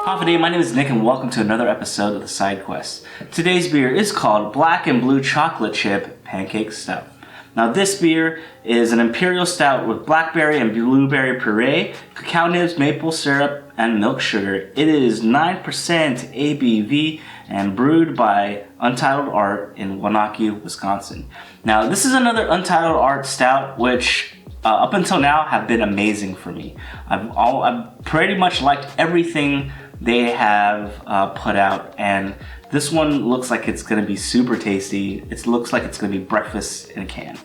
Day, my name is Nick and welcome to another episode of the Side Quest. Today's beer is called Black and Blue Chocolate Chip Pancake Stout. Now this beer is an Imperial Stout with blackberry and blueberry puree, cacao nibs, maple syrup, and milk sugar. It is 9% ABV and brewed by Untitled Art in Waunakee, Wisconsin. Now this is another Untitled Art Stout which up until now have been amazing for me. I've pretty much liked everything they have put out, and this one looks like it's gonna be super tasty. It looks like it's gonna be breakfast in a can.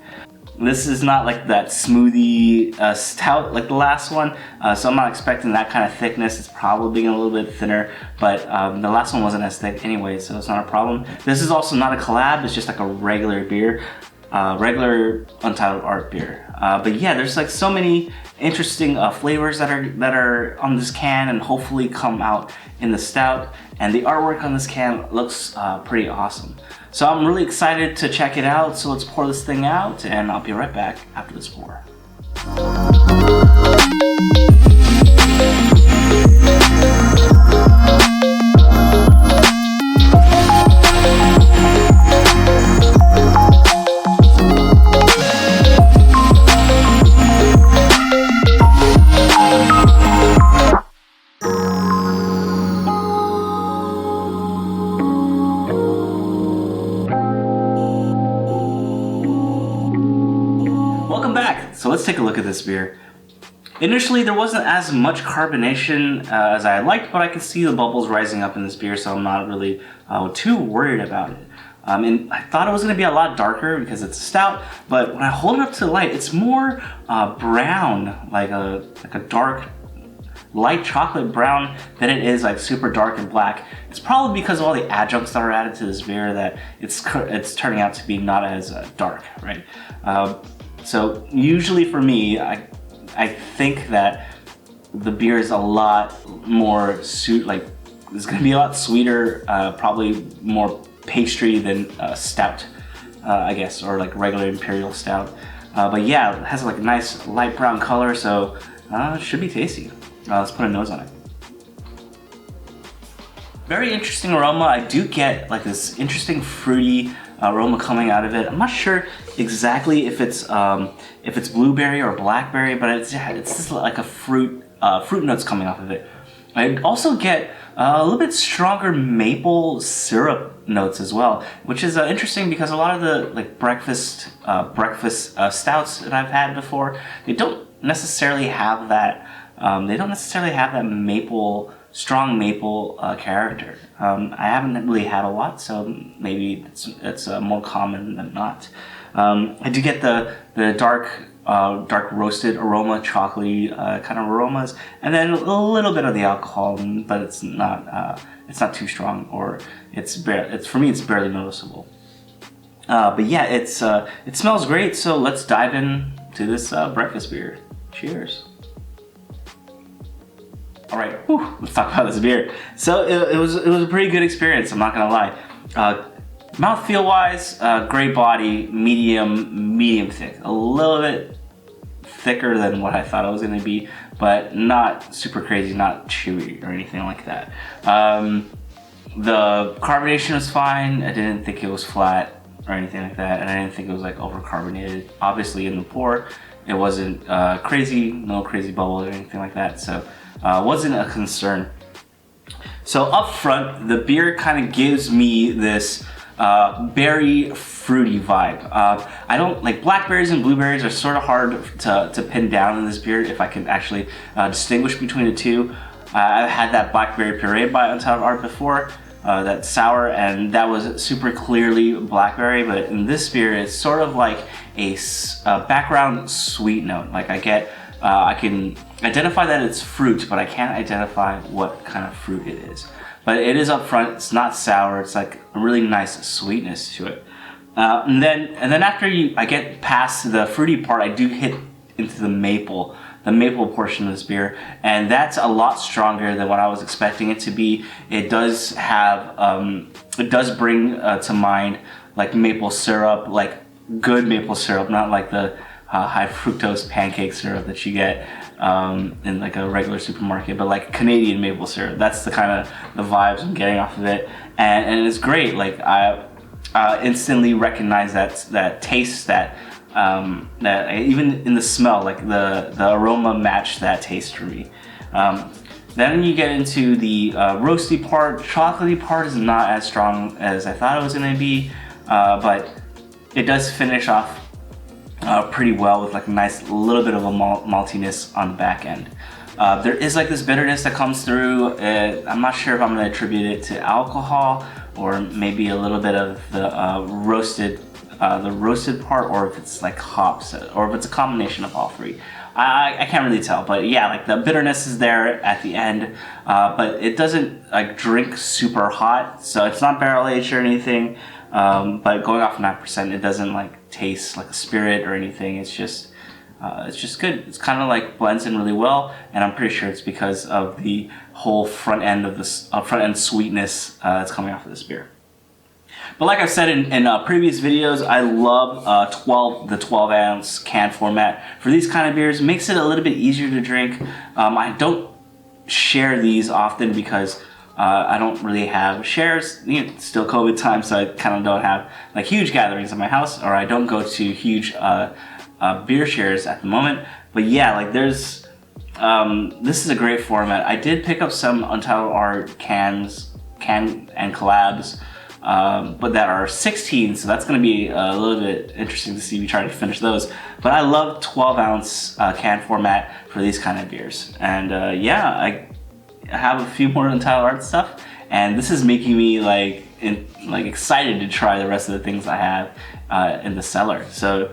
This is not like that smoothie stout like the last one, so I'm not expecting that kind of thickness. It's probably a little bit thinner, but the last one wasn't as thick anyway, so it's not a problem. This is also not a collab, it's just like a regular beer. Regular Untitled Art beer. But yeah, there's like so many interesting flavors that are on this can and hopefully come out in the stout. And the artwork on this can looks pretty awesome. So I'm really excited to check it out. So let's pour this thing out and I'll be right back after this pour. So let's take a look at this beer. Initially, there wasn't as much carbonation as I liked, but I could see the bubbles rising up in this beer, so I'm not really too worried about it. And I thought it was going to be a lot darker because it's a stout, but when I hold it up to the light, it's more brown, like a dark, light chocolate brown than it is like super dark and black. It's probably because of all the adjuncts that are added to this beer that it's turning out to be not as dark, right? So usually for me, I think that the beer is a lot more it's gonna be a lot sweeter, probably more pastry than stout, I guess, or like regular Imperial Stout. But yeah, it has like a nice light brown color, so it should be tasty. Let's put a nose on it. Very interesting aroma. I do get like this interesting fruity aroma coming out of it. I'm not sure exactly if it's blueberry or blackberry, but it's just like a fruit notes coming off of it. I also get a little bit stronger maple syrup notes as well, which is interesting because a lot of the like breakfast stouts that I've had before, they don't necessarily have that. Strong maple character. I haven't really had a lot, so maybe it's more common than not. I do get the dark roasted aroma, chocolatey kind of aromas, and then a little bit of the alcohol, but it's not too strong, or for me it's barely noticeable. But yeah, it smells great. So let's dive in to this breakfast beer. Cheers. All right, let's talk about this beer. So it was a pretty good experience, I'm not gonna lie. Mouthfeel wise, great body, medium thick. A little bit thicker than what I thought it was gonna be, but not super crazy, not chewy or anything like that. The carbonation was fine. I didn't think it was flat or anything like that, and I didn't think it was like over carbonated. Obviously in the pour, it wasn't crazy, no crazy bubbles or anything like that, so wasn't a concern. So up front, the beer kind of gives me this berry fruity vibe. I don't like blackberries and blueberries are sort of hard to pin down in this beer if I can actually distinguish between the two. I've had that blackberry puree by Untitled Art before, that sour, and that was super clearly blackberry, but in this beer it's sort of like a background sweet note. Like I can identify that it's fruit, but I can't identify what kind of fruit it is. But it is up front, it's not sour, it's like a really nice sweetness to it. And then after I get past the fruity part, I do hit into the maple portion of this beer, and that's a lot stronger than what I was expecting it to be. It does bring to mind like maple syrup, like good maple syrup, not like the high fructose pancake syrup that you get in like a regular supermarket, but like Canadian maple syrup. That's the kind of the vibes I'm getting off of it, and it's great. Like I instantly recognize that taste, that even in the smell, like the aroma matched that taste for me. Then you get into the roasty part. Chocolatey part is not as strong as I thought it was going to be, but it does finish off pretty well with like a nice little bit of a maltiness on the back end. There is like this bitterness that comes through. I'm not sure if I'm going to attribute it to alcohol or maybe a little bit of the roasted part, or if it's like hops, or if it's a combination of all three. I can't really tell, but yeah, like the bitterness is there at the end, but it doesn't like drink super hot, so it's not barrel aged or anything. But going off 9%, it doesn't like taste like a spirit or anything. It's just good. It's kind of like blends in really well, and I'm pretty sure it's because of the whole front end of this front end sweetness that's coming off of this beer. But like I've said in previous videos, I love the 12 ounce can format for these kind of beers. It makes it a little bit easier to drink. I don't share these often because I don't really have shares. You know, it's still COVID time, so I kind of don't have like huge gatherings in my house, or I don't go to huge beer shares at the moment. But yeah, like there's this is a great format. I did pick up some Untitled Art can and collabs, but that are 16, so that's going to be a little bit interesting to see me try to finish those. But I love 12 ounce can format for these kind of beers, and yeah, I have a few more Untitled Art stuff, and this is making me like excited to try the rest of the things I have in the cellar. So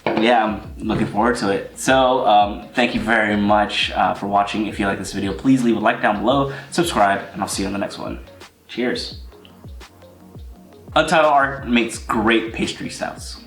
yeah, I'm looking forward to it. So thank you very much for watching. If you like this video, please leave a like down below, subscribe, and I'll see you on the next one. Cheers. Untitled Art makes great pastry stouts.